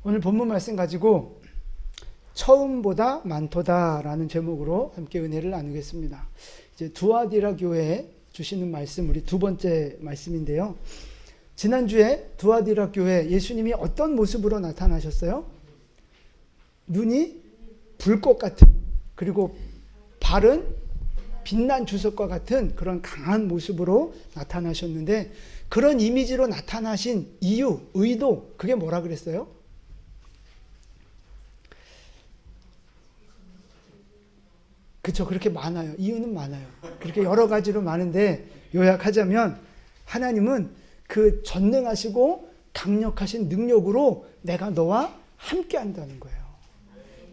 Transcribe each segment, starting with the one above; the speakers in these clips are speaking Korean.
오늘 본문 말씀 가지고 처음보다 많도다라는 제목으로 함께 은혜를 나누겠습니다. 이제 두아디라 교회에 주시는 말씀, 우리 두 번째 말씀인데요. 지난주에 두아디라 교회 예수님이 어떤 모습으로 나타나셨어요? 눈이 불꽃 같은, 그리고 발은 빛난 주석과 같은 그런 강한 모습으로 나타나셨는데, 그런 이미지로 나타나신 이유, 의도, 그게 뭐라 그랬어요? 그렇죠. 그렇게 많아요. 이유는 많아요. 그렇게 여러 가지로 많은데 요약하자면 하나님은 그 전능하시고 강력하신 능력으로 내가 너와 함께 한다는 거예요.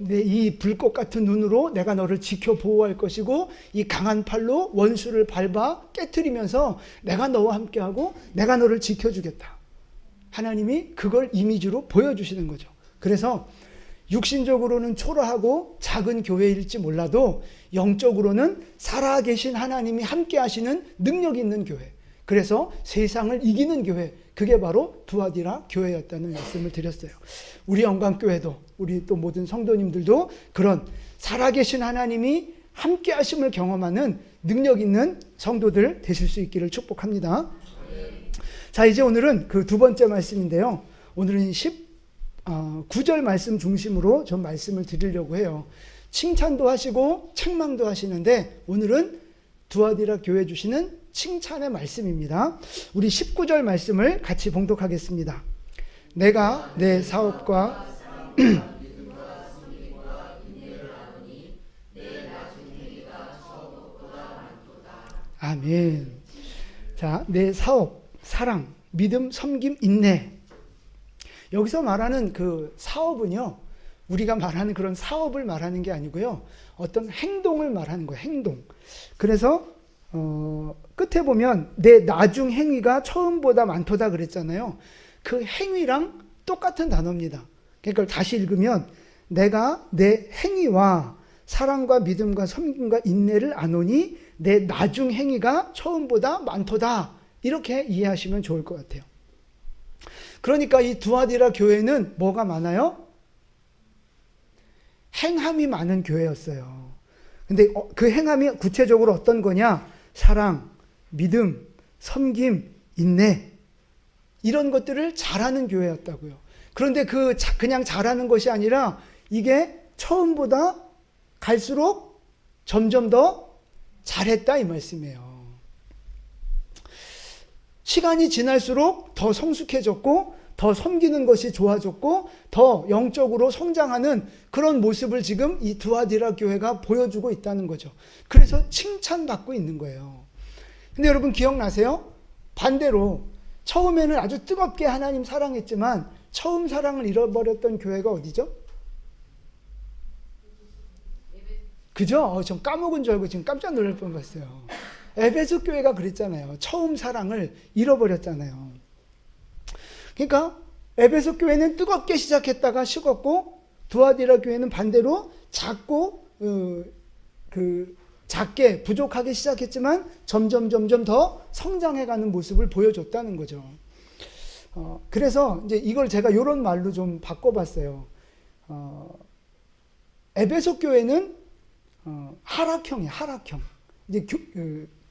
이 불꽃 같은 눈으로 내가 너를 지켜 보호할 것이고, 이 강한 팔로 원수를 밟아 깨트리면서 내가 너와 함께하고 내가 너를 지켜주겠다. 하나님이 그걸 이미지로 보여주시는 거죠. 그래서 육신적으로는 초라하고 작은 교회일지 몰라도 영적으로는 살아계신 하나님이 함께 하시는 능력 있는 교회, 그래서 세상을 이기는 교회, 그게 바로 두아디라 교회였다는 말씀을 드렸어요. 우리 영광교회도, 우리 또 모든 성도님들도 그런 살아계신 하나님이 함께 하심을 경험하는 능력 있는 성도들 되실 수 있기를 축복합니다. 자, 이제 오늘은 그 두 번째 말씀인데요. 오늘은 19절 말씀 중심으로 좀 말씀을 드리려고 해요. 칭찬도 하시고 책망도 하시는데 오늘은 두아디라 교회 주시는 칭찬의 말씀입니다. 우리 19절 말씀을 같이 봉독하겠습니다. 내가 내 사업과 아멘. 자, 내 사업, 사랑, 믿음, 섬김, 인내. 여기서 말하는 그 사업은요, 우리가 말하는 그런 사업을 말하는 게 아니고요, 어떤 행동을 말하는 거예요. 행동. 그래서 끝에 보면 내 나중 행위가 처음보다 많도다 그랬잖아요. 그 행위랑 똑같은 단어입니다. 그러니까 다시 읽으면 내가 내 행위와 사랑과 믿음과 섬김과 인내를 아노니 내 나중 행위가 처음보다 많도다, 이렇게 이해하시면 좋을 것 같아요. 그러니까 이 두아디라 교회는 뭐가 많아요? 행함이 많은 교회였어요. 근데 그 행함이 구체적으로 어떤 거냐? 사랑, 믿음, 섬김, 인내, 이런 것들을 잘하는 교회였다고요. 그런데 그냥 잘하는 것이 아니라 이게 처음보다 갈수록 점점 더 잘했다, 이 말씀이에요. 시간이 지날수록 더 성숙해졌고, 더 섬기는 것이 좋아졌고, 더 영적으로 성장하는 그런 모습을 지금 이 두아디라 교회가 보여주고 있다는 거죠. 그래서 칭찬받고 있는 거예요. 근데 여러분 기억나세요? 반대로 처음에는 아주 뜨겁게 하나님 사랑했지만 처음 사랑을 잃어버렸던 교회가 어디죠? 그죠? 전 까먹은 줄 알고 지금 깜짝 놀랄 뻔했어요. 에베소 교회가 그랬잖아요. 처음 사랑을 잃어버렸잖아요. 그러니까 에베소 교회는 뜨겁게 시작했다가 식었고, 두아디라 교회는 반대로 작고 작게 부족하게 시작했지만 점점 더 성장해가는 모습을 보여줬다는 거죠. 그래서 이제 이걸 제가 이런 말로 좀 바꿔봤어요. 에베소 교회는 하락형이에요. 하락형. 이제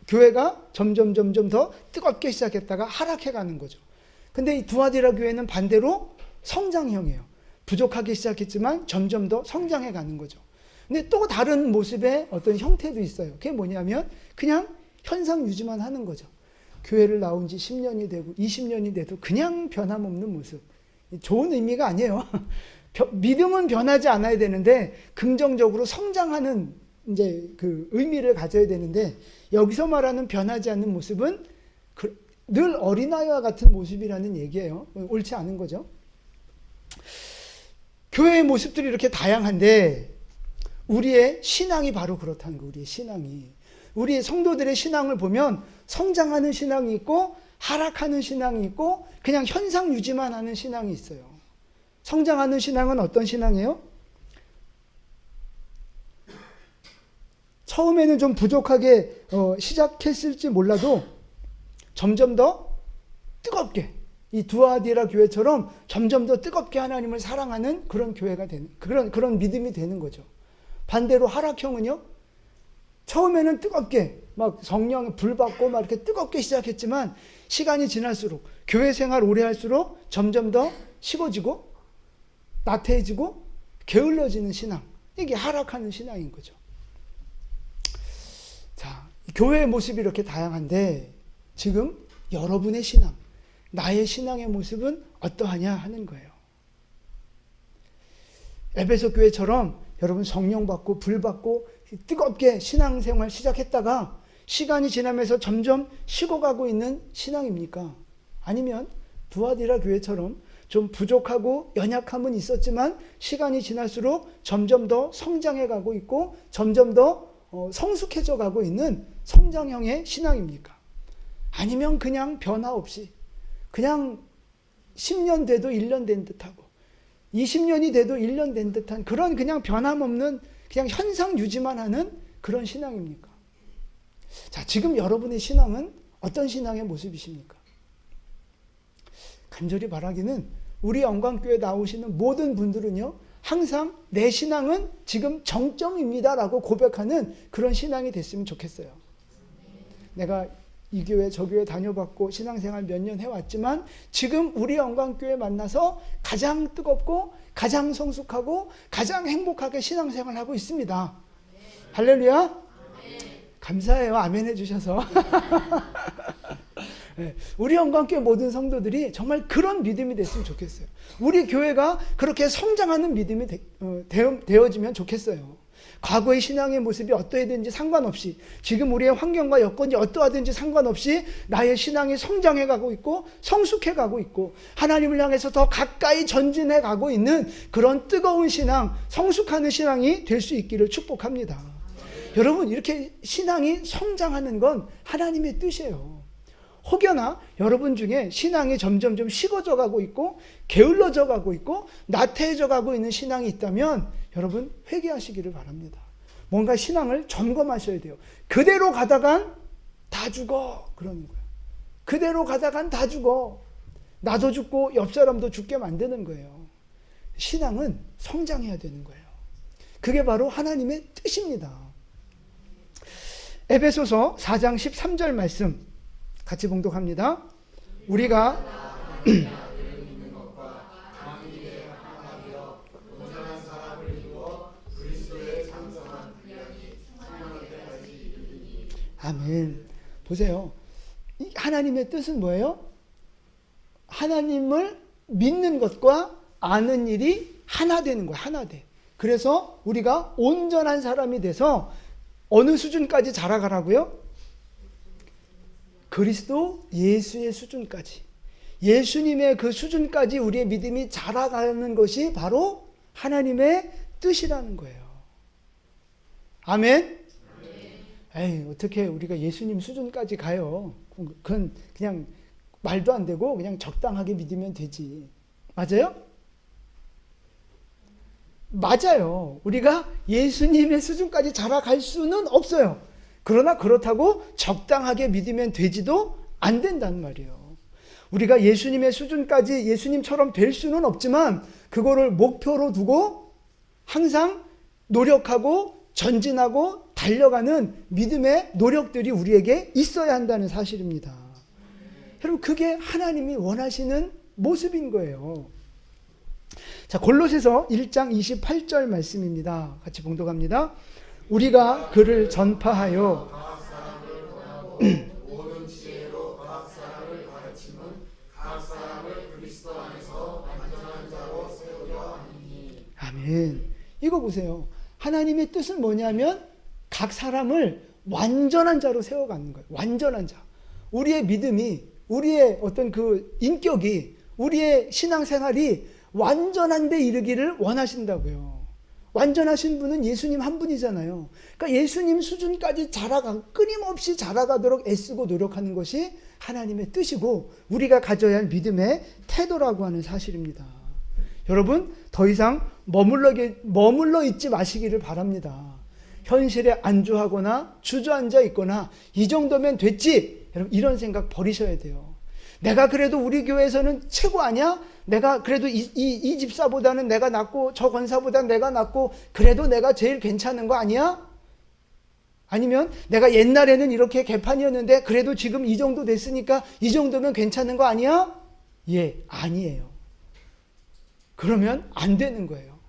교회가 점점 더 뜨겁게 시작했다가 하락해가는 거죠. 근데 이 두아디라 교회는 반대로 성장형이에요. 부족하게 시작했지만 점점 더 성장해가는 거죠. 근데 또 다른 모습의 어떤 형태도 있어요. 그게 뭐냐면 그냥 현상 유지만 하는 거죠. 교회를 나온 지 10년이 되고 20년이 돼도 그냥 변함없는 모습. 좋은 의미가 아니에요. 믿음은 변하지 않아야 되는데 긍정적으로 성장하는 이제 그 의미를 가져야 되는데, 여기서 말하는 변하지 않는 모습은 늘 어린아이와 같은 모습이라는 얘기예요. 옳지 않은 거죠. 교회의 모습들이 이렇게 다양한데 우리의 신앙이 바로 그렇다는 거예요. 우리의 신앙이. 우리 성도들의 신앙을 보면 성장하는 신앙이 있고 하락하는 신앙이 있고 그냥 현상 유지만 하는 신앙이 있어요. 성장하는 신앙은 어떤 신앙이에요? 처음에는 좀 부족하게 시작했을지 몰라도 점점 더 뜨겁게 이 두아디라 교회처럼 점점 더 뜨겁게 하나님을 사랑하는 그런 교회가 되는, 그런 믿음이 되는 거죠. 반대로 하락형은요, 처음에는 뜨겁게 막 성령 불 받고 막 이렇게 뜨겁게 시작했지만 시간이 지날수록, 교회 생활 오래 할수록 점점 더 식어지고 나태해지고 게을러지는 신앙, 이게 하락하는 신앙인 거죠. 자, 교회의 모습이 이렇게 다양한데 지금 여러분의 신앙, 나의 신앙의 모습은 어떠하냐 하는 거예요. 에베소 교회처럼 여러분 성령 받고 불 받고 뜨겁게 신앙생활 시작했다가 시간이 지나면서 점점 식어가고 있는 신앙입니까? 아니면 두아디라 교회처럼 좀 부족하고 연약함은 있었지만 시간이 지날수록 점점 더 성장해 가고 있고 점점 더 성숙해져 가고 있는 성장형의 신앙입니까? 아니면 그냥 변화 없이 그냥 10년 돼도 1년 된 듯하고 20년이 돼도 1년 된 듯한 그런 그냥 변함없는 그냥 현상 유지만 하는 그런 신앙입니까? 자, 지금 여러분의 신앙은 어떤 신앙의 모습이십니까? 간절히 바라기는 우리 영광교회 나오시는 모든 분들은요, 항상 내 신앙은 지금 정점입니다라고 고백하는 그런 신앙이 됐으면 좋겠어요. 내가 이 교회 저 교회 다녀봤고 신앙생활 몇 년 해왔지만 지금 우리 영광교회 만나서 가장 뜨겁고 가장 성숙하고 가장 행복하게 신앙생활을 하고 있습니다. 할렐루야. 감사해요. 아멘 해주셔서. 네, 우리 영광교회 모든 성도들이 정말 그런 믿음이 됐으면 좋겠어요. 우리 교회가 그렇게 성장하는 믿음이 되어지면 좋겠어요. 과거의 신앙의 모습이 어떠하든지 상관없이, 지금 우리의 환경과 여건이 어떠하든지 상관없이 나의 신앙이 성장해 가고 있고 성숙해 가고 있고 하나님을 향해서 더 가까이 전진해 가고 있는 그런 뜨거운 신앙, 성숙하는 신앙이 될 수 있기를 축복합니다. 여러분, 이렇게 신앙이 성장하는 건 하나님의 뜻이에요. 혹여나 여러분 중에 신앙이 점점 좀 식어져 가고 있고 게을러져 가고 있고 나태해져 가고 있는 신앙이 있다면 여러분 회개하시기를 바랍니다. 뭔가 신앙을 점검하셔야 돼요. 그대로 가다간 다 죽어 그러는 거예요. 그대로 가다간 다 죽어. 나도 죽고 옆 사람도 죽게 만드는 거예요. 신앙은 성장해야 되는 거예요. 그게 바로 하나님의 뜻입니다. 에베소서 4장 13절 말씀 같이 봉독합니다. 우리가 아멘. 보세요. 하나님의 뜻은 뭐예요? 하나님을 믿는 것과 아는 일이 하나 되는 거예요. 하나 돼. 그래서 우리가 온전한 사람이 돼서 어느 수준까지 자라가라고요? 그리스도 예수의 수준까지, 예수님의 그 수준까지 우리의 믿음이 자라가는 것이 바로 하나님의 뜻이라는 거예요. 아멘? 에이, 어떻게 우리가 예수님 수준까지 가요? 그건 그냥 말도 안 되고 그냥 적당하게 믿으면 되지. 맞아요? 맞아요. 우리가 예수님의 수준까지 자라갈 수는 없어요. 그러나 그렇다고 적당하게 믿으면 되지도 안 된다는 말이에요. 우리가 예수님의 수준까지 예수님처럼 될 수는 없지만 그거를 목표로 두고 항상 노력하고 전진하고 달려가는 믿음의 노력들이 우리에게 있어야 한다는 사실입니다. 여러분, 그게 하나님이 원하시는 모습인 거예요. 자, 골로새서 1장 28절 말씀입니다. 같이 봉독합니다. 우리가 그를 전파하여 아멘. 이거 보세요. 하나님의 뜻은 뭐냐면 각 사람을 완전한 자로 세워가는 거예요. 완전한 자. 우리의 믿음이, 우리의 어떤 그 인격이, 우리의 신앙생활이 완전한 데 이르기를 원하신다고요. 완전하신 분은 예수님 한 분이잖아요. 그러니까 예수님 수준까지 끊임없이 자라가도록 애쓰고 노력하는 것이 하나님의 뜻이고 우리가 가져야 할 믿음의 태도라고 하는 사실입니다. 여러분, 더 이상 머물러 있지 마시기를 바랍니다. 현실에 안주하거나 주저앉아 있거나 이 정도면 됐지, 여러분, 이런 생각 버리셔야 돼요. 내가 그래도 우리 교회에서는 최고 아니야? 내가 그래도 이 집사보다는 내가 낫고 저 권사보다는 내가 낫고 그래도 내가 제일 괜찮은 거 아니야? 아니면 내가 옛날에는 이렇게 개판이었는데 그래도 지금 이 정도 됐으니까 이 정도면 괜찮은 거 아니야? 예, 아니에요. 그러면 안 되는 거예요.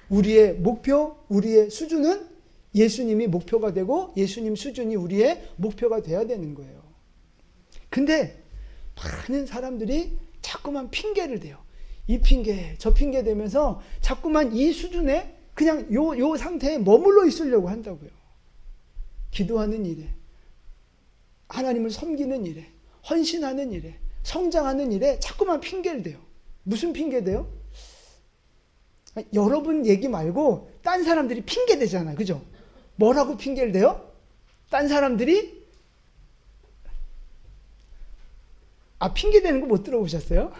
우리의 목표, 우리의 수준은 예수님이 목표가 되고 예수님 수준이 우리의 목표가 돼야 되는 거예요. 근데 많은 사람들이 자꾸만 핑계를 대요. 이 핑계, 저 핑계 대면서 자꾸만 이 수준에 그냥 요 상태에 머물러 있으려고 한다고요. 기도하는 일에, 하나님을 섬기는 일에, 헌신하는 일에, 성장하는 일에 자꾸만 핑계를 대요. 무슨 핑계 대요? 여러분 얘기 말고 딴 사람들이 핑계 대잖아요. 그죠? 뭐라고 핑계를 대요? 딴 사람들이 핑계 대는 거 못 들어보셨어요?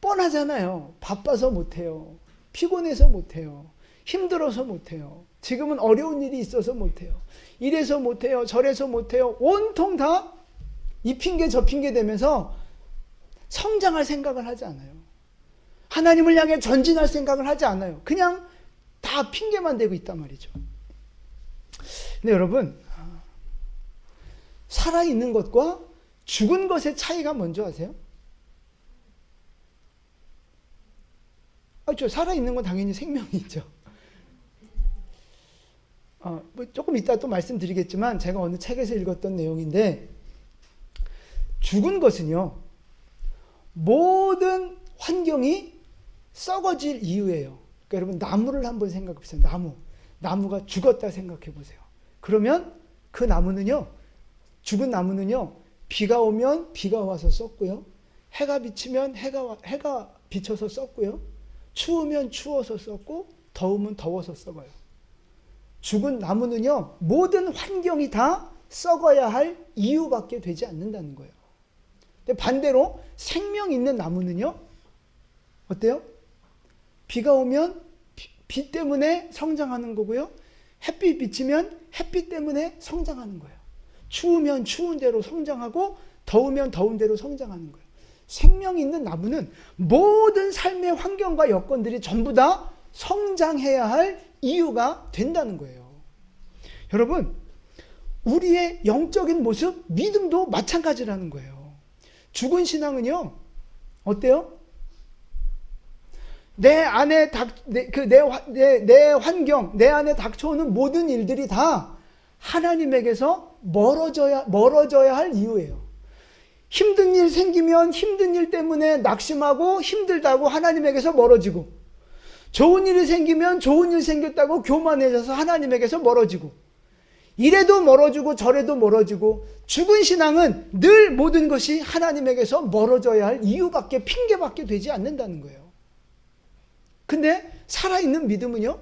뻔하잖아요. 바빠서 못해요. 피곤해서 못해요. 힘들어서 못해요. 지금은 어려운 일이 있어서 못해요. 이래서 못해요. 저래서 못해요. 온통 다 이 핑계 저 핑계 대면서 성장할 생각을 하지 않아요. 하나님을 향해 전진할 생각을 하지 않아요. 그냥 다 핑계만 대고 있단 말이죠. 근데 여러분, 살아있는 것과 죽은 것의 차이가 뭔지 아세요? 살아있는 건 당연히 생명이 있죠. 조금 이따 또 말씀드리겠지만 제가 어느 책에서 읽었던 내용인데, 죽은 것은요, 모든 환경이 썩어질 이유예요. 그러니까 여러분, 나무를 한번 생각해 보세요. 나무가 죽었다 생각해 보세요. 그러면 그 나무는요, 죽은 나무는요, 비가 오면 비가 와서 썩고요, 해가 비치면 해가 비쳐서 썩고요, 추우면 추워서 썩고 더우면 더워서 썩어요. 죽은 나무는요, 모든 환경이 다 썩어야 할 이유밖에 되지 않는다는 거예요. 근데 반대로 생명 있는 나무는요, 어때요? 비가 오면 비 때문에 성장하는 거고요, 햇빛 비치면 햇빛 때문에 성장하는 거예요. 추우면 추운 대로 성장하고 더우면 더운 대로 성장하는 거예요. 생명 있는 나무는 모든 삶의 환경과 여건들이 전부 다 성장해야 할 이유가 된다는 거예요. 여러분, 우리의 영적인 모습, 믿음도 마찬가지라는 거예요. 죽은 신앙은요, 어때요? 내 안에 내 환경, 내 안에 닥쳐오는 모든 일들이 다 하나님에게서 멀어져야 할 이유예요. 힘든 일 생기면 힘든 일 때문에 낙심하고 힘들다고 하나님에게서 멀어지고, 좋은 일이 생기면 좋은 일 생겼다고 교만해져서 하나님에게서 멀어지고, 이래도 멀어지고 저래도 멀어지고, 죽은 신앙은 늘 모든 것이 하나님에게서 멀어져야 할 이유밖에, 핑계밖에 되지 않는다는 거예요. 근데 살아있는 믿음은요,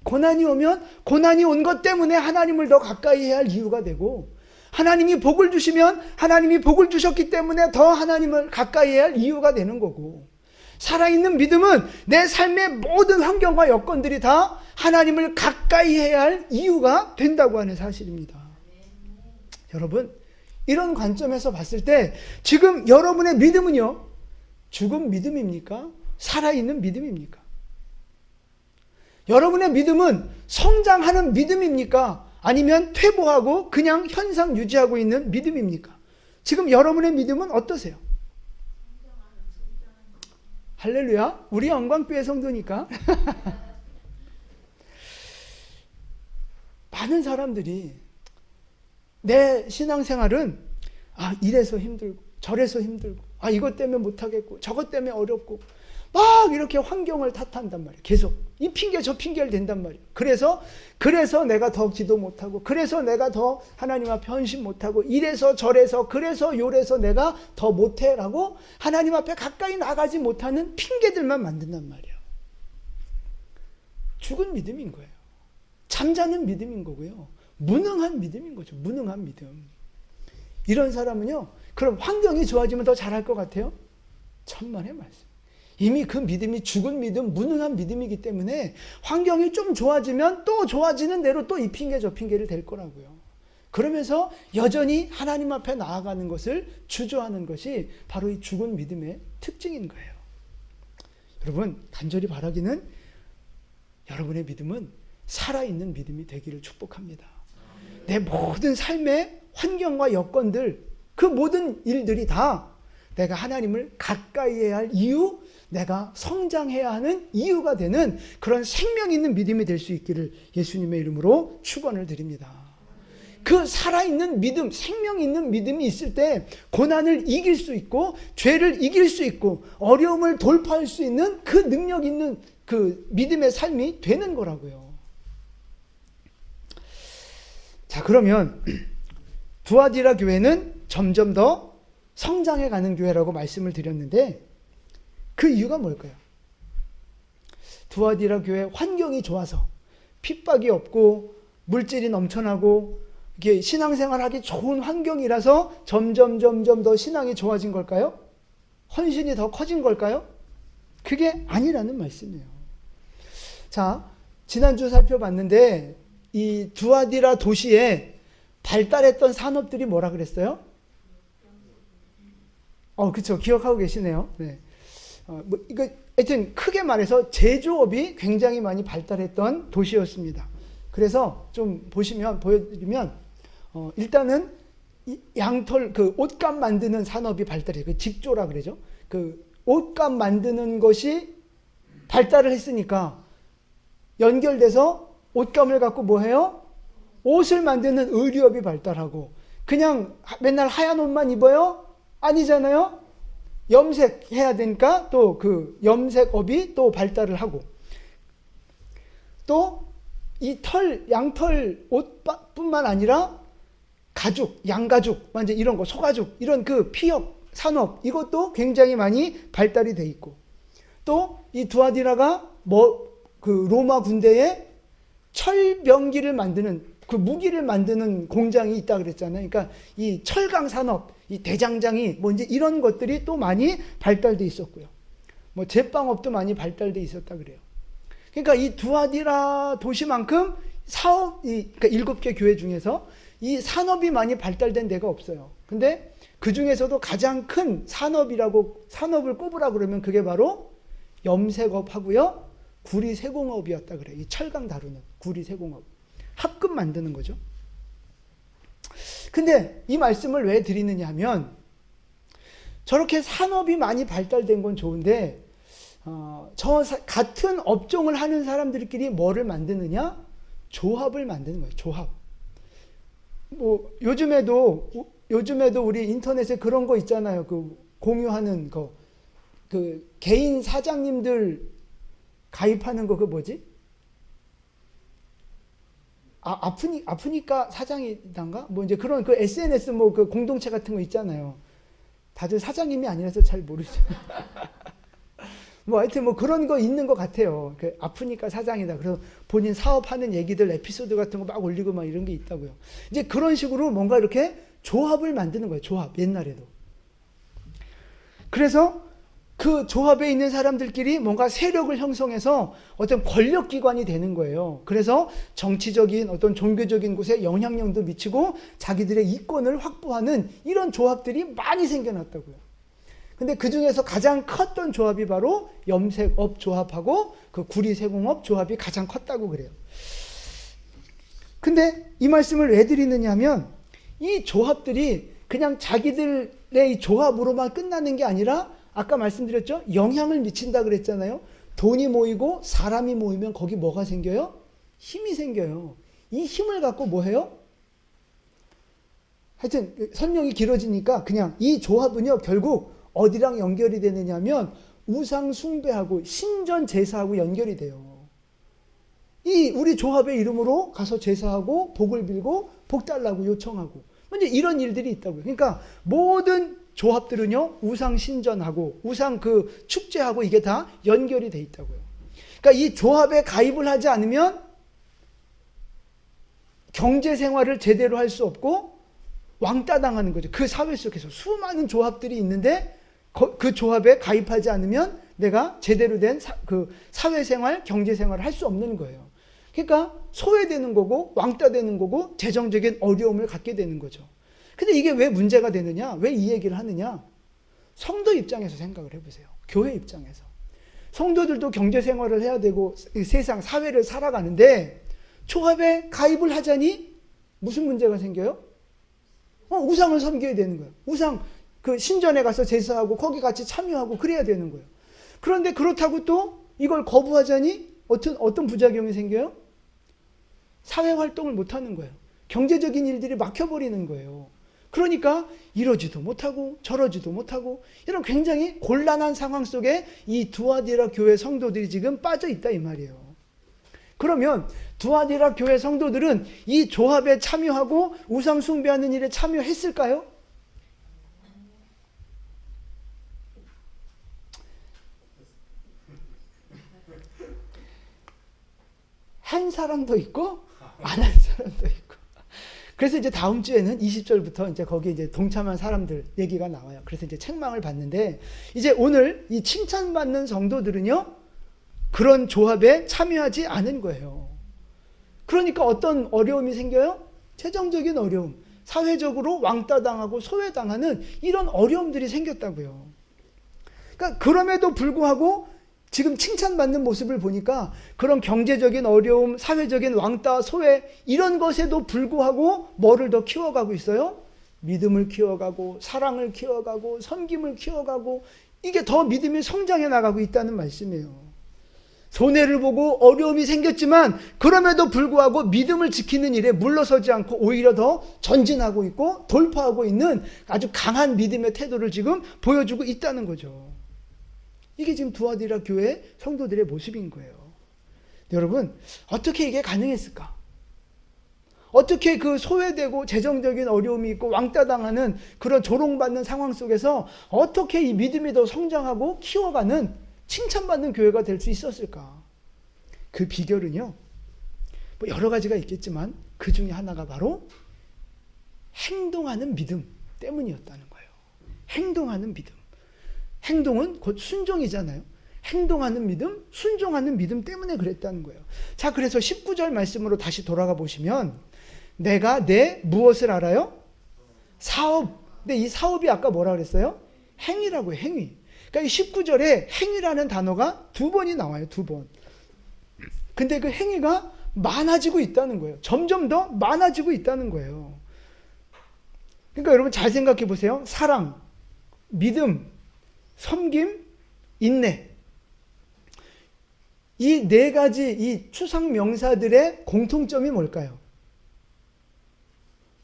고난이 오면 고난이 온 것 때문에 하나님을 더 가까이 해야 할 이유가 되고, 하나님이 복을 주시면 하나님이 복을 주셨기 때문에 더 하나님을 가까이 해야 할 이유가 되는 거고, 살아있는 믿음은 내 삶의 모든 환경과 여건들이 다 하나님을 가까이 해야 할 이유가 된다고 하는 사실입니다. 여러분, 이런 관점에서 봤을 때 지금 여러분의 믿음은요, 죽은 믿음입니까? 살아있는 믿음입니까? 여러분의 믿음은 성장하는 믿음입니까? 아니면 퇴보하고 그냥 현상 유지하고 있는 믿음입니까? 지금 여러분의 믿음은 어떠세요? 할렐루야. 우리 영광교회 성도니까. 많은 사람들이 내 신앙생활은 이래서 힘들고 저래서 힘들고, 이것 때문에 못하겠고 저것 때문에 어렵고, 막 이렇게 환경을 탓한단 말이에요. 계속 이 핑계 저 핑계를 댄단 말이에요. 그래서 내가 더 기도 못하고, 그래서 내가 더 하나님 앞에 헌신 못하고, 이래서 저래서 그래서 요래서 내가 더 못해라고 하나님 앞에 가까이 나가지 못하는 핑계들만 만든단 말이에요. 죽은 믿음인 거예요. 잠자는 믿음인 거고요. 무능한 믿음인 거죠. 무능한 믿음. 이런 사람은요, 그럼 환경이 좋아지면 더 잘할 것 같아요? 천만의 말씀. 이미 그 믿음이 죽은 믿음, 무능한 믿음이기 때문에 환경이 좀 좋아지면 또 좋아지는 대로 또 이 핑계 저 핑계를 댈 거라고요. 그러면서 여전히 하나님 앞에 나아가는 것을 주저하는 것이 바로 이 죽은 믿음의 특징인 거예요. 여러분, 간절히 바라기는 여러분의 믿음은 살아있는 믿음이 되기를 축복합니다. 내 모든 삶의 환경과 여건들, 그 모든 일들이 다 내가 하나님을 가까이 해야 할 이유, 내가 성장해야 하는 이유가 되는 그런 생명 있는 믿음이 될 수 있기를 예수님의 이름으로 축원을 드립니다. 그 살아있는 믿음, 생명 있는 믿음이 있을 때 고난을 이길 수 있고 죄를 이길 수 있고 어려움을 돌파할 수 있는 그 능력 있는 그 믿음의 삶이 되는 거라고요. 자, 그러면 두아디라 교회는 점점 더 성장해 가는 교회라고 말씀을 드렸는데 그 이유가 뭘까요? 두아디라 교회 환경이 좋아서 핍박이 없고 물질이 넘쳐나고 이게 신앙생활하기 좋은 환경이라서 점점 더 신앙이 좋아진 걸까요? 헌신이 더 커진 걸까요? 그게 아니라는 말씀이에요. 자, 지난주 살펴봤는데 이 두아디라 도시에 발달했던 산업들이 뭐라 그랬어요? 그렇죠. 기억하고 계시네요. 네. 이거 하여튼 크게 말해서 제조업이 굉장히 많이 발달했던 도시였습니다. 그래서 좀 보여드리면 일단은 양털 그 옷감 만드는 산업이 발달해요. 그 직조라 그러죠. 그 옷감 만드는 것이 발달을 했으니까 연결돼서 옷감을 갖고 뭐 해요? 옷을 만드는 의류업이 발달하고 그냥 맨날 하얀 옷만 입어요? 아니잖아요. 염색해야 되니까 또 그 염색업이 또 발달을 하고 또 이 양털 옷뿐만 아니라 가죽, 양가죽, 완전 이런 거, 소가죽, 이런 그 피역 산업 이것도 굉장히 많이 발달이 돼 있고 또 이 두아디라가 그 로마 군대에 철병기를 만드는 그 무기를 만드는 공장이 있다 그랬잖아요. 그러니까 이 철강 산업, 이 대장장이 이제 이런 것들이 또 많이 발달돼 있었고요. 제빵업도 많이 발달돼 있었다 그래요. 그러니까 이 두아디라 도시만큼 그러니까 7개 교회 중에서 이 산업이 많이 발달된 데가 없어요. 근데 그 중에서도 가장 큰 산업을 꼽으라 그러면 그게 바로 염색업하고요. 구리 세공업이었다 그래요. 이 철강 다루는 구리 세공업. 합금 만드는 거죠. 근데 이 말씀을 왜 드리느냐 하면 저렇게 산업이 많이 발달된 건 좋은데 같은 업종을 하는 사람들끼리 뭐를 만드느냐? 조합을 만드는 거예요. 조합. 요즘에도 우리 인터넷에 그런 거 있잖아요. 그 공유하는 거. 그 개인 사장님들 가입하는 거, 그 뭐지? 아프니까 사장이단가? 이제 그런 그 SNS 그 공동체 같은 거 있잖아요. 다들 사장님이 아니라서 잘 모르죠. 하여튼 그런 거 있는 것 같아요. 아프니까 사장이다. 그래서 본인 사업하는 얘기들, 에피소드 같은 거 막 올리고 막 이런 게 있다고요. 이제 그런 식으로 뭔가 이렇게 조합을 만드는 거예요. 조합. 옛날에도. 그래서 그 조합에 있는 사람들끼리 뭔가 세력을 형성해서 어떤 권력기관이 되는 거예요. 그래서 정치적인 어떤 종교적인 곳에 영향력도 미치고 자기들의 이권을 확보하는 이런 조합들이 많이 생겨났다고요. 근데 그 중에서 가장 컸던 조합이 바로 염색업 조합하고 그 구리세공업 조합이 가장 컸다고 그래요. 근데 이 말씀을 왜 드리느냐 하면 이 조합들이 그냥 자기들의 이 조합으로만 끝나는 게 아니라 아까 말씀드렸죠? 영향을 미친다 그랬잖아요. 돈이 모이고 사람이 모이면 거기 뭐가 생겨요? 힘이 생겨요. 이 힘을 갖고 뭐 해요? 하여튼 설명이 길어지니까 그냥 이 조합은요 결국 어디랑 연결이 되느냐 하면 우상 숭배하고 신전 제사하고 연결이 돼요. 이 우리 조합의 이름으로 가서 제사하고 복을 빌고 복 달라고 요청하고 이제 이런 일들이 있다고요. 그러니까 모든 조합들은요 우상 신전하고 우상 그 축제하고 이게 다 연결이 돼 있다고요. 그러니까 이 조합에 가입을 하지 않으면 경제 생활을 제대로 할 수 없고 왕따 당하는 거죠. 그 사회 속에서 수많은 조합들이 있는데 그 조합에 가입하지 않으면 내가 제대로 된 그 사회생활, 경제생활을 할 수 없는 거예요. 그러니까 소외되는 거고 왕따 되는 거고 재정적인 어려움을 갖게 되는 거죠. 근데 이게 왜 문제가 되느냐? 왜 이 얘기를 하느냐? 성도 입장에서 생각을 해보세요. 교회 입장에서. 성도들도 경제 생활을 해야 되고 세상 사회를 살아가는데 조합에 가입을 하자니 무슨 문제가 생겨요? 우상을 섬겨야 되는 거예요. 우상 그 신전에 가서 제사하고 거기 같이 참여하고 그래야 되는 거예요. 그런데 그렇다고 또 이걸 거부하자니 어떤 부작용이 생겨요? 사회 활동을 못 하는 거예요. 경제적인 일들이 막혀버리는 거예요. 그러니까 이러지도 못하고 저러지도 못하고 이런 굉장히 곤란한 상황 속에 이 두아디라 교회 성도들이 지금 빠져 있다 이 말이에요. 그러면 두아디라 교회 성도들은 이 조합에 참여하고 우상 숭배하는 일에 참여했을까요? 한 사람도 있고 안 한 사람도 있고. 그래서 이제 다음 주에는 20절부터 이제 거기 이제 동참한 사람들 얘기가 나와요. 그래서 이제 책망을 받는데 이제 오늘 이 칭찬받는 성도들은요 그런 조합에 참여하지 않은 거예요. 그러니까 어떤 어려움이 생겨요? 재정적인 어려움, 사회적으로 왕따당하고 소외당하는 이런 어려움들이 생겼다고요. 그러니까 그럼에도 불구하고 지금 칭찬받는 모습을 보니까 그런 경제적인 어려움, 사회적인 왕따, 소외 이런 것에도 불구하고 뭐를 더 키워가고 있어요? 믿음을 키워가고 사랑을 키워가고 섬김을 키워가고 이게 더 믿음이 성장해 나가고 있다는 말씀이에요. 손해를 보고 어려움이 생겼지만 그럼에도 불구하고 믿음을 지키는 일에 물러서지 않고 오히려 더 전진하고 있고 돌파하고 있는 아주 강한 믿음의 태도를 지금 보여주고 있다는 거죠. 이게 지금 두아디라 교회 성도들의 모습인 거예요. 여러분, 어떻게 이게 가능했을까? 어떻게 그 소외되고 재정적인 어려움이 있고 왕따당하는 그런 조롱받는 상황 속에서 어떻게 이 믿음이 더 성장하고 키워가는 칭찬받는 교회가 될 수 있었을까? 그 비결은요, 뭐 여러 가지가 있겠지만 그 중에 하나가 바로 행동하는 믿음 때문이었다는 거예요. 행동하는 믿음. 행동은 곧 순종이잖아요. 행동하는 믿음, 순종하는 믿음 때문에 그랬다는 거예요. 자, 그래서 19절 말씀으로 다시 돌아가 보시면 내가 내 무엇을 알아요? 사업. 근데 이 사업이 아까 뭐라 그랬어요? 행위라고요. 행위. 그러니까 이 19절에 행위라는 단어가 2번이 나와요. 2번. 근데 그 행위가 많아지고 있다는 거예요. 점점 더 많아지고 있다는 거예요. 그러니까 여러분 잘 생각해 보세요. 사랑, 믿음, 섬김, 인내. 이 네 가지 이 추상 명사들의 공통점이 뭘까요?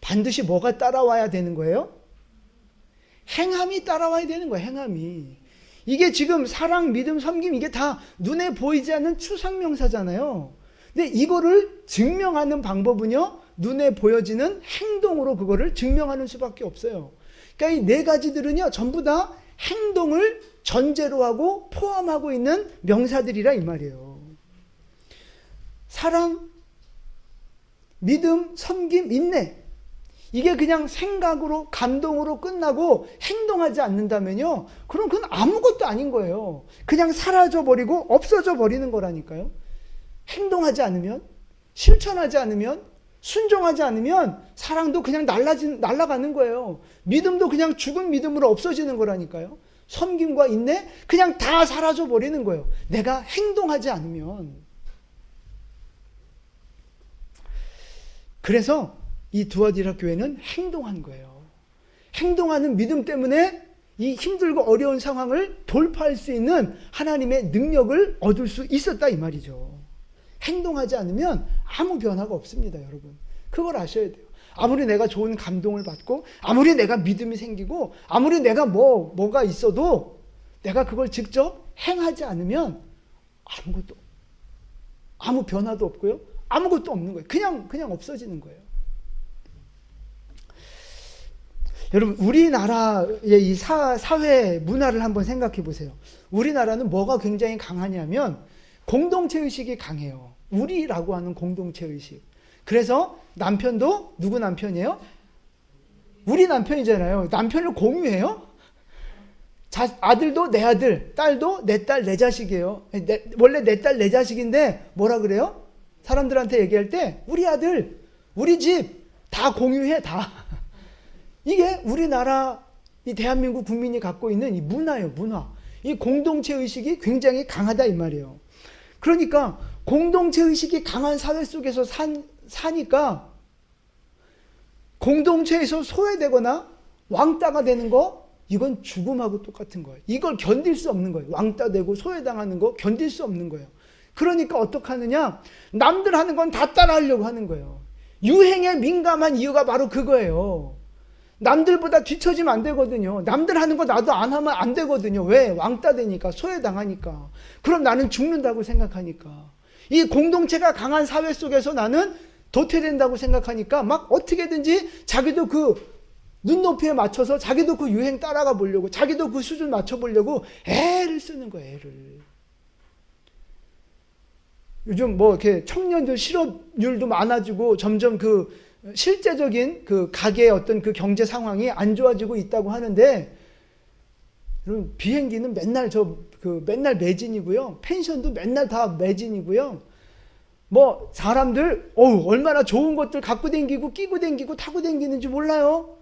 반드시 뭐가 따라와야 되는 거예요? 행함이 따라와야 되는 거예요. 행함이. 이게 지금 사랑, 믿음, 섬김 이게 다 눈에 보이지 않는 추상 명사잖아요. 근데 이거를 증명하는 방법은요, 눈에 보여지는 행동으로 그거를 증명하는 수밖에 없어요. 그러니까 이 네 가지들은요, 전부 다 행동을 전제로 하고 포함하고 있는 명사들이라 이 말이에요. 사랑, 믿음, 섬김, 인내. 이게 그냥 생각으로 감동으로 끝나고 행동하지 않는다면요, 그럼 그건 아무것도 아닌 거예요. 그냥 사라져버리고 없어져 버리는 거라니까요. 행동하지 않으면, 실천하지 않으면, 순종하지 않으면 사랑도 그냥 날아가는 거예요. 믿음도 그냥 죽은 믿음으로 없어지는 거라니까요. 섬김과 인내 그냥 다 사라져 버리는 거예요. 내가 행동하지 않으면. 그래서 이 두아디라 교회는 행동한 거예요. 행동하는 믿음 때문에 이 힘들고 어려운 상황을 돌파할 수 있는 하나님의 능력을 얻을 수 있었다 이 말이죠. 행동하지 않으면 아무 변화가 없습니다, 여러분. 그걸 아셔야 돼요. 아무리 내가 좋은 감동을 받고 아무리 내가 믿음이 생기고 아무리 내가 뭐가 있어도 내가 그걸 직접 행하지 않으면 아무 변화도 없고요. 아무것도 없는 거예요. 그냥 없어지는 거예요. 여러분, 우리나라의 이 사회 문화를 한번 생각해 보세요. 우리나라는 뭐가 굉장히 강하냐면 공동체의식이 강해요. 우리라고 하는 공동체의식. 그래서 남편도 누구 남편이에요? 우리 남편이잖아요. 남편을 공유해요? 아들도 내 아들, 딸도 내 딸, 내 자식이에요. 원래 내 딸, 내 자식인데 뭐라 그래요? 사람들한테 얘기할 때 우리 아들, 우리 집 다 공유해, 다. 이게 우리나라 이 대한민국 국민이 갖고 있는 이 문화예요, 문화. 이 공동체 의식이 굉장히 강하다 이 말이에요. 그러니까 공동체 의식이 강한 사회 속에서 사니까 공동체에서 소외되거나 왕따가 되는 거, 이건 죽음하고 똑같은 거예요. 이걸 견딜 수 없는 거예요. 왕따 되고 소외당하는 거 견딜 수 없는 거예요. 그러니까 어떻게 하느냐? 남들 하는 건 다 따라하려고 하는 거예요. 유행에 민감한 이유가 바로 그거예요. 남들보다 뒤처지면 안 되거든요. 남들 하는 거 나도 안 하면 안 되거든요. 왜? 왕따 되니까, 소외당하니까. 그럼 나는 죽는다고 생각하니까. 이 공동체가 강한 사회 속에서 나는 도태된다고 생각하니까 막 어떻게든지 자기도 그 눈높이에 맞춰서 자기도 그 유행 따라가 보려고, 자기도 그 수준 맞춰보려고 애를 쓰는 거예요, 애를. 요즘 뭐 이렇게 청년들 실업률도 많아지고 점점 그 실제적인 그 가계의 어떤 그 경제 상황이 안 좋아지고 있다고 하는데, 여러분 비행기는 맨날 매진이고요. 펜션도 맨날 다 매진이고요. 뭐 사람들 얼마나 좋은 것들 갖고 댕기고 끼고 댕기고 타고 댕기는지 몰라요.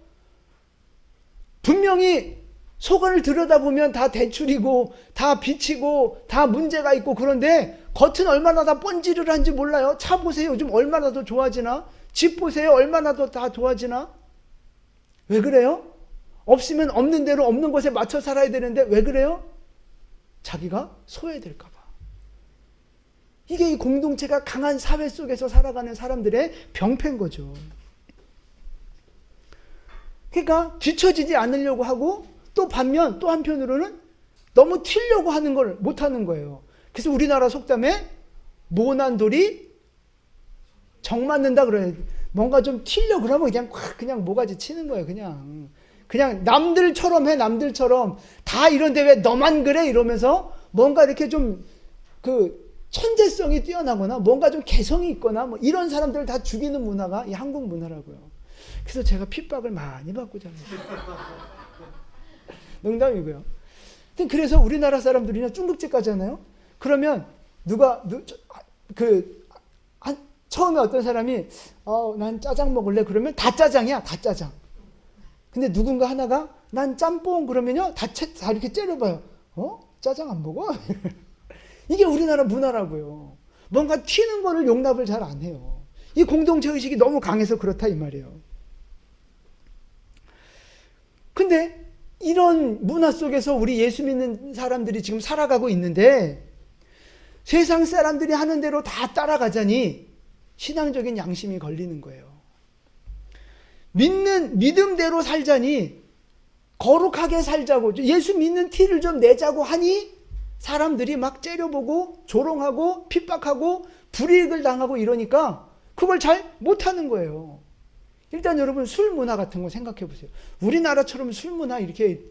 분명히 속을 들여다보면 다 대출이고 다 빚이고 다 문제가 있고, 그런데 겉은 얼마나 다 번지르르한지 몰라요. 차 보세요. 요즘 얼마나 더 좋아지나. 집 보세요. 얼마나 더 다 좋아지나. 왜 그래요? 없으면 없는 대로 없는 곳에 맞춰 살아야 되는데 왜 그래요? 자기가 소외될까 봐. 이게 이 공동체가 강한 사회 속에서 살아가는 사람들의 병폐인 거죠. 그러니까 뒤처지지 않으려고 하고, 또 반면 또 한편으로는 너무 튀려고 하는 걸 못하는 거예요. 그래서 우리나라 속담에 모난 돌이 정 맞는다 그래요. 뭔가 좀 튀려 그러면 그냥 모가지 치는 거예요. 그냥 남들처럼 해. 남들처럼 다 이런데 왜 너만 그래 이러면서 뭔가 이렇게 좀 그 천재성이 뛰어나거나 뭔가 좀 개성이 있거나 뭐 이런 사람들을 다 죽이는 문화가 이 한국 문화라고요. 그래서 제가 핍박을 많이 받고 자라요. 농담이고요. 그래서 우리나라 사람들이나 중국집 가잖아요. 그러면 처음에 어떤 사람이 난 짜장 먹을래 그러면 다 짜장이야, 다 짜장. 근데 누군가 하나가 난 짬뽕 그러면요 다 이렇게 째려봐요. 짜장 안 먹어? 이게 우리나라 문화라고요. 뭔가 튀는 거를 용납을 잘 안 해요. 이 공동체 의식이 너무 강해서 그렇다 이 말이에요. 근데 이런 문화 속에서 우리 예수 믿는 사람들이 지금 살아가고 있는데, 세상 사람들이 하는 대로 다 따라가자니 신앙적인 양심이 걸리는 거예요. 믿음대로 살자니, 거룩하게 살자고, 예수 믿는 티를 좀 내자고 하니 사람들이 막 째려보고 조롱하고 핍박하고 불이익을 당하고 이러니까 그걸 잘 못하는 거예요. 일단 여러분 술 문화 같은 거 생각해 보세요. 우리나라처럼 술 문화 이렇게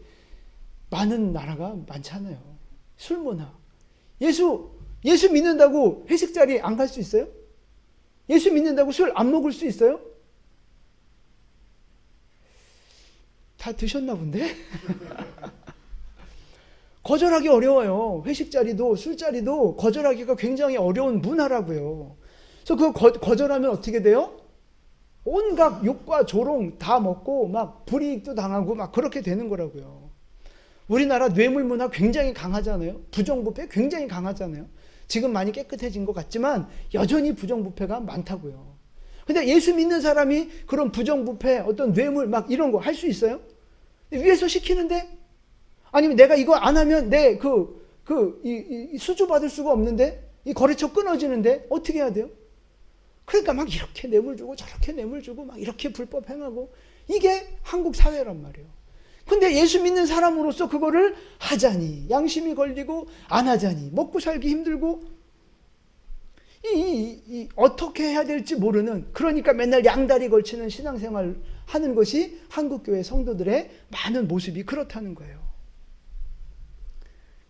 많은 나라가 많잖아요. 술 문화. 예수 믿는다고 회식 자리 안 갈 수 있어요? 예수 믿는다고 술 안 먹을 수 있어요? 다 드셨나 본데? 거절하기 어려워요. 회식 자리도 술자리도 거절하기가 굉장히 어려운 문화라고요. 그래서 그거 거절하면 어떻게 돼요? 온갖 욕과 조롱 다 먹고 막 불이익도 당하고 막 그렇게 되는 거라고요. 우리나라 뇌물 문화 굉장히 강하잖아요. 부정부패 굉장히 강하잖아요. 지금 많이 깨끗해진 것 같지만 여전히 부정부패가 많다고요. 근데 예수 믿는 사람이 그런 부정부패, 어떤 뇌물 막 이런 거 할 수 있어요? 위에서 시키는데? 아니면 내가 이거 안 하면 내 이 수주 받을 수가 없는데? 이 거래처 끊어지는데? 어떻게 해야 돼요? 그러니까 막 이렇게 뇌물 주고 저렇게 뇌물 주고 막 이렇게 불법 행하고, 이게 한국 사회란 말이에요. 근데 예수 믿는 사람으로서 그거를 하자니 양심이 걸리고 안 하자니 먹고 살기 힘들고 어떻게 해야 될지 모르는, 그러니까 맨날 양다리 걸치는 신앙생활 하는 것이 한국교회 성도들의 많은 모습이 그렇다는 거예요.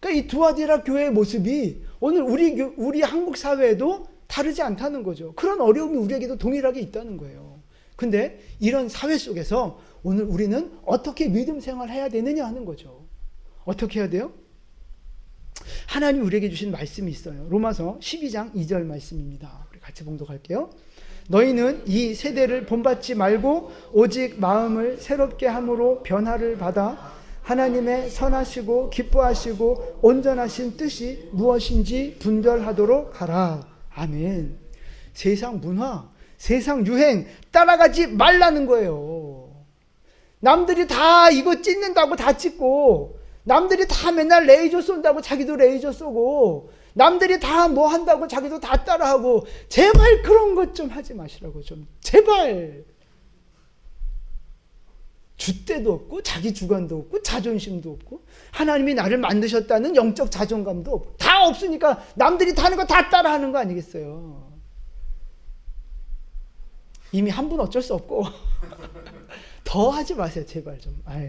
그러니까 이 두아디라 교회의 모습이 오늘 우리 한국 사회에도 다르지 않다는 거죠. 그런 어려움이 우리에게도 동일하게 있다는 거예요. 근데 이런 사회 속에서 오늘 우리는 어떻게 믿음 생활을 해야 되느냐 하는 거죠. 어떻게 해야 돼요? 하나님 우리에게 주신 말씀이 있어요. 로마서 12장 2절 말씀입니다. 우리 같이 봉독할게요. 너희는 이 세대를 본받지 말고 오직 마음을 새롭게 함으로 변화를 받아 하나님의 선하시고 기뻐하시고 온전하신 뜻이 무엇인지 분별하도록 하라. 아멘. 세상 문화, 세상 유행 따라가지 말라는 거예요. 남들이 다 이거 찍는다고 다 찍고, 남들이 다 맨날 레이저 쏜다고 자기도 레이저 쏘고, 남들이 다 뭐 한다고 자기도 다 따라하고, 제발 그런 것 좀 하지 마시라고. 좀 제발. 줏대도 없고 자기 주관도 없고 자존심도 없고 하나님이 나를 만드셨다는 영적 자존감도 없고 다 없으니까 남들이 다 하는 거 다 따라하는 거 아니겠어요. 이미 한 분 어쩔 수 없고 더 하지 마세요. 제발 좀. 아유.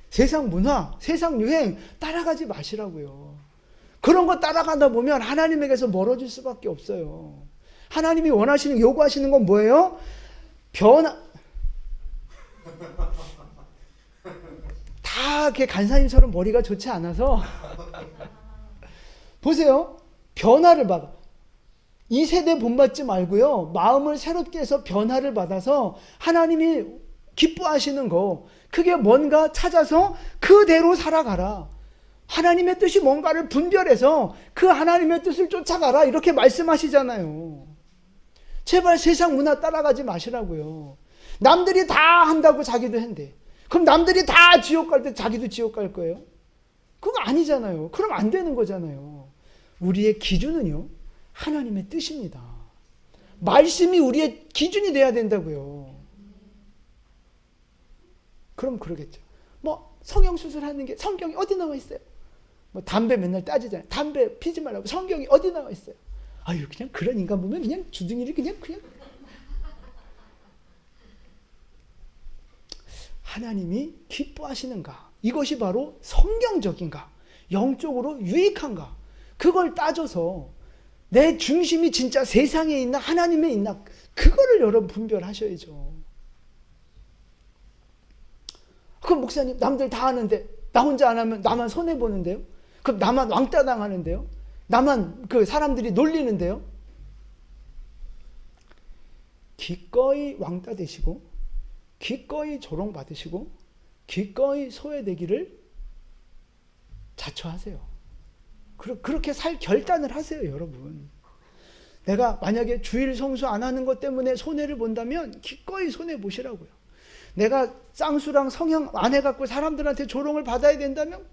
세상 문화, 세상 유행 따라가지 마시라고요. 그런 거 따라가다 보면 하나님에게서 멀어질 수밖에 없어요. 하나님이 원하시는, 요구하시는 건 뭐예요? 다 이렇게 간사님처럼 머리가 좋지 않아서 보세요. 변화를 받아. 이 세대 본받지 말고요. 마음을 새롭게 해서 변화를 받아서 하나님이 기뻐하시는 거, 그게 뭔가 찾아서 그대로 살아가라. 하나님의 뜻이 뭔가를 분별해서 그 하나님의 뜻을 쫓아가라. 이렇게 말씀하시잖아요. 제발 세상 문화 따라가지 마시라고요. 남들이 다 한다고 자기도 한대. 그럼 남들이 다 지옥 갈 때 자기도 지옥 갈 거예요? 그거 아니잖아요. 그럼 안 되는 거잖아요. 우리의 기준은요, 하나님의 뜻입니다. 말씀이 우리의 기준이 돼야 된다고요. 그럼 그러겠죠. 뭐 성형수술하는 게 성경이 어디 나와 있어요? 뭐 담배 맨날 따지잖아요. 담배 피지 말라고 성경이 어디 나와 있어요? 아유, 그냥 그런 인간 보면 그냥 주둥이를 그냥 하나님이 기뻐하시는가? 이것이 바로 성경적인가? 영적으로 유익한가? 그걸 따져서 내 중심이 진짜 세상에 있나 하나님에 있나, 그거를 여러분 분별하셔야죠. 그럼 목사님, 남들 다 하는데 나 혼자 안 하면 나만 손해보는데요? 그럼 나만 왕따 당하는데요? 나만 그 사람들이 놀리는데요? 기꺼이 왕따 되시고 기꺼이 조롱받으시고 기꺼이 소외되기를 자처하세요. 그렇게 살 결단을 하세요, 여러분. 내가 만약에 주일 성수 안 하는 것 때문에 손해를 본다면 기꺼이 손해보시라고요. 내가 쌍수랑 성형 안 해갖고 사람들한테 조롱을 받아야 된다면,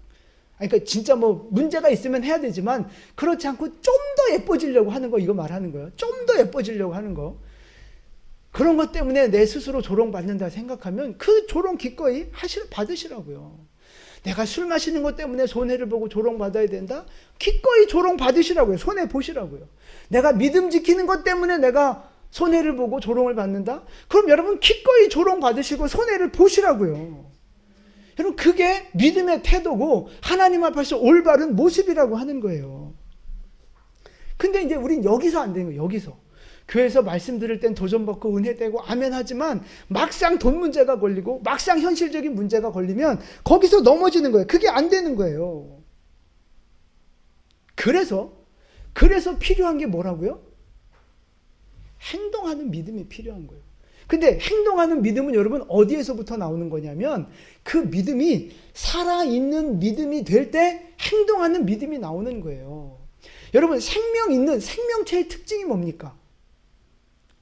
그러니까 진짜 뭐 문제가 있으면 해야 되지만 그렇지 않고 좀 더 예뻐지려고 하는 거, 이거 말하는 거예요. 좀 더 예뻐지려고 하는 거. 그런 것 때문에 내 스스로 조롱받는다 생각하면 그 조롱 기꺼이 받으시라고요. 내가 술 마시는 것 때문에 손해를 보고 조롱받아야 된다? 기꺼이 조롱받으시라고요. 손해보시라고요. 내가 믿음 지키는 것 때문에 내가 손해를 보고 조롱을 받는다? 그럼 여러분 기꺼이 조롱받으시고 손해를 보시라고요. 여러분 그게 믿음의 태도고 하나님 앞에서 올바른 모습이라고 하는 거예요. 근데 이제 우린 여기서 안 되는 거예요. 여기서. 교회에서 말씀 들을 땐 도전받고 은혜되고 아멘 하지만 막상 돈 문제가 걸리고 막상 현실적인 문제가 걸리면 거기서 넘어지는 거예요. 그게 안 되는 거예요. 그래서 필요한 게 뭐라고요? 행동하는 믿음이 필요한 거예요. 근데 행동하는 믿음은 여러분 어디에서부터 나오는 거냐면 그 믿음이 살아있는 믿음이 될 때 행동하는 믿음이 나오는 거예요. 여러분 생명 있는 생명체의 특징이 뭡니까?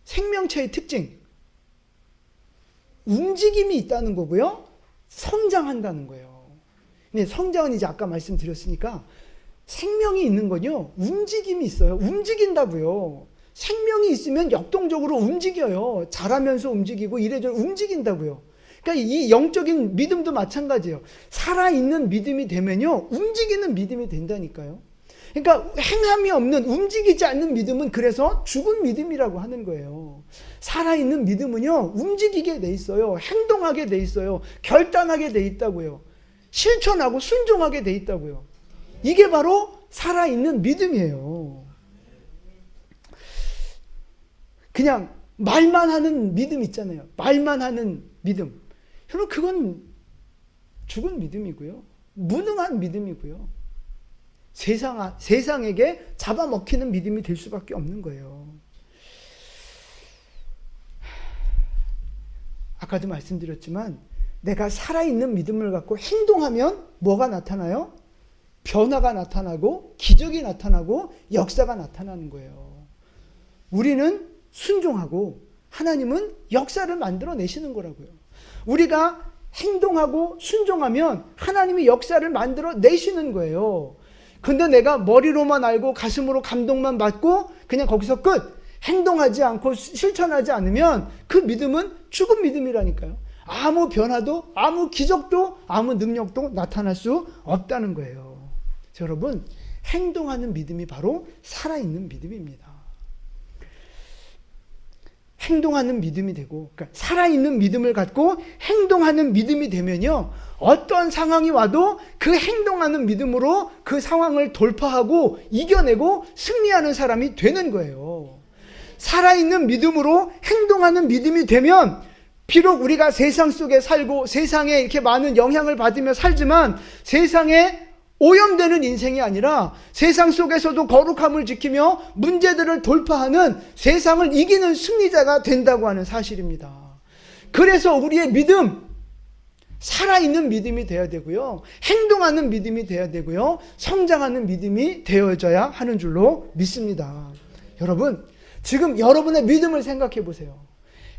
생명체의 특징, 움직임이 있다는 거고요, 성장한다는 거예요. 근데 성장은 이제 아까 말씀드렸으니까 생명이 있는 건요, 움직임이 있어요. 움직인다고요. 생명이 있으면 역동적으로 움직여요. 자라면서 움직이고 이래저래 움직인다고요. 그러니까 이 영적인 믿음도 마찬가지예요. 살아있는 믿음이 되면요, 움직이는 믿음이 된다니까요. 그러니까 행함이 없는, 움직이지 않는 믿음은 그래서 죽은 믿음이라고 하는 거예요. 살아있는 믿음은요, 움직이게 돼 있어요. 행동하게 돼 있어요. 결단하게 돼 있다고요. 실천하고 순종하게 돼 있다고요. 이게 바로 살아있는 믿음이에요. 그냥 말만 하는 믿음 있잖아요. 말만 하는 믿음. 여러분 그건 죽은 믿음이고요. 무능한 믿음이고요. 세상에게 잡아먹히는 믿음이 될 수밖에 없는 거예요. 아까도 말씀드렸지만 내가 살아있는 믿음을 갖고 행동하면 뭐가 나타나요? 변화가 나타나고 기적이 나타나고 역사가 나타나는 거예요. 우리는 순종하고 하나님은 역사를 만들어내시는 거라고요. 우리가 행동하고 순종하면 하나님이 역사를 만들어내시는 거예요. 근데 내가 머리로만 알고 가슴으로 감동만 받고 그냥 거기서 끝! 행동하지 않고 실천하지 않으면 그 믿음은 죽은 믿음이라니까요. 아무 변화도 아무 기적도 아무 능력도 나타날 수 없다는 거예요. 여러분, 행동하는 믿음이 바로 살아있는 믿음입니다. 행동하는 믿음이 되고, 그러니까 살아있는 믿음을 갖고 행동하는 믿음이 되면요, 어떤 상황이 와도 그 행동하는 믿음으로 그 상황을 돌파하고 이겨내고 승리하는 사람이 되는 거예요. 살아있는 믿음으로 행동하는 믿음이 되면 비록 우리가 세상 속에 살고 세상에 이렇게 많은 영향을 받으며 살지만 세상에 오염되는 인생이 아니라 세상 속에서도 거룩함을 지키며 문제들을 돌파하는 세상을 이기는 승리자가 된다고 하는 사실입니다. 그래서 우리의 믿음, 살아있는 믿음이 되어야 되고요. 행동하는 믿음이 되어야 되고요. 성장하는 믿음이 되어져야 하는 줄로 믿습니다. 여러분, 지금 여러분의 믿음을 생각해 보세요.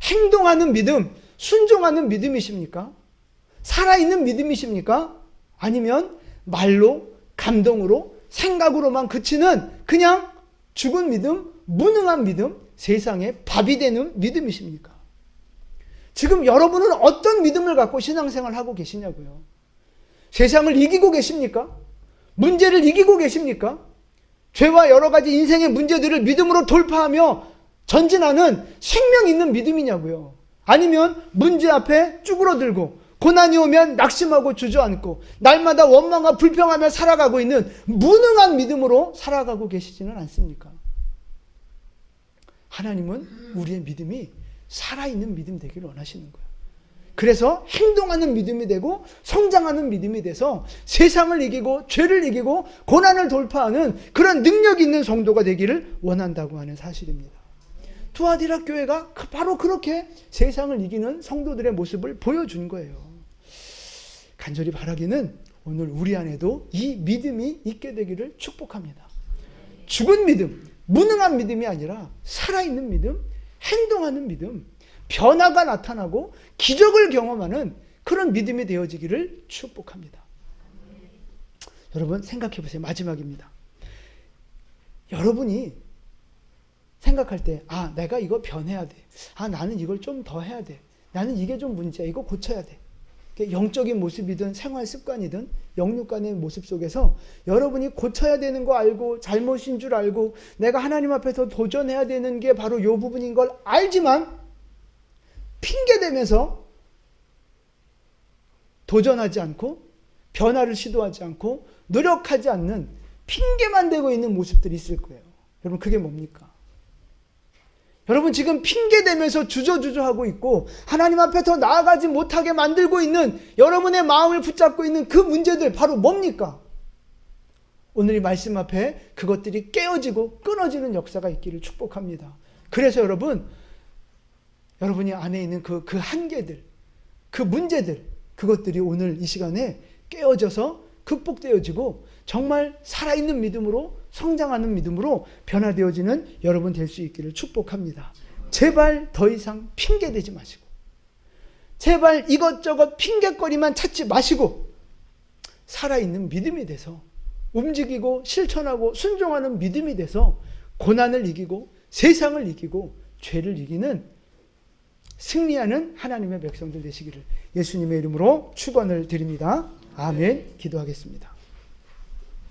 행동하는 믿음, 순종하는 믿음이십니까? 살아있는 믿음이십니까? 아니면 말로, 감동으로, 생각으로만 그치는 그냥 죽은 믿음, 무능한 믿음, 세상에 밥이 되는 믿음이십니까? 지금 여러분은 어떤 믿음을 갖고 신앙생활을 하고 계시냐고요? 세상을 이기고 계십니까? 문제를 이기고 계십니까? 죄와 여러 가지 인생의 문제들을 믿음으로 돌파하며 전진하는 생명 있는 믿음이냐고요? 아니면 문제 앞에 쭈그러들고 고난이 오면 낙심하고 주저앉고 날마다 원망과 불평하며 살아가고 있는 무능한 믿음으로 살아가고 계시지는 않습니까? 하나님은 우리의 믿음이 살아있는 믿음 되기를 원하시는 거예요. 그래서 행동하는 믿음이 되고 성장하는 믿음이 돼서 세상을 이기고 죄를 이기고 고난을 돌파하는 그런 능력 있는 성도가 되기를 원한다고 하는 사실입니다. 투아디라 교회가 바로 그렇게 세상을 이기는 성도들의 모습을 보여준 거예요. 간절히 바라기는 오늘 우리 안에도 이 믿음이 있게 되기를 축복합니다. 죽은 믿음, 무능한 믿음이 아니라 살아있는 믿음, 행동하는 믿음, 변화가 나타나고 기적을 경험하는 그런 믿음이 되어지기를 축복합니다. 여러분 생각해 보세요. 마지막입니다. 여러분이 생각할 때 내가 이거 변해야 돼. 나는 이걸 좀 더 해야 돼. 나는 이게 좀 문제야. 이거 고쳐야 돼. 영적인 모습이든 생활 습관이든 영육간의 모습 속에서 여러분이 고쳐야 되는 거 알고 잘못인 줄 알고 내가 하나님 앞에서 도전해야 되는 게 바로 이 부분인 걸 알지만 핑계대면서 도전하지 않고 변화를 시도하지 않고 노력하지 않는 핑계만 대고 있는 모습들이 있을 거예요. 여러분 그게 뭡니까? 여러분 지금 핑계대면서 주저주저하고 있고 하나님 앞에 더 나아가지 못하게 만들고 있는 여러분의 마음을 붙잡고 있는 그 문제들 바로 뭡니까? 오늘 이 말씀 앞에 그것들이 깨어지고 끊어지는 역사가 있기를 축복합니다. 그래서 여러분이 안에 있는 그 한계들, 그 문제들, 그것들이 오늘 이 시간에 깨어져서 극복되어지고 정말 살아있는 믿음으로 성장하는 믿음으로 변화되어지는 여러분 될 수 있기를 축복합니다. 제발 더 이상 핑계대지 마시고 제발 이것저것 핑계거리만 찾지 마시고 살아있는 믿음이 돼서 움직이고 실천하고 순종하는 믿음이 돼서 고난을 이기고 세상을 이기고 죄를 이기는 승리하는 하나님의 백성들 되시기를 예수님의 이름으로 축원을 드립니다. 아멘. 기도하겠습니다.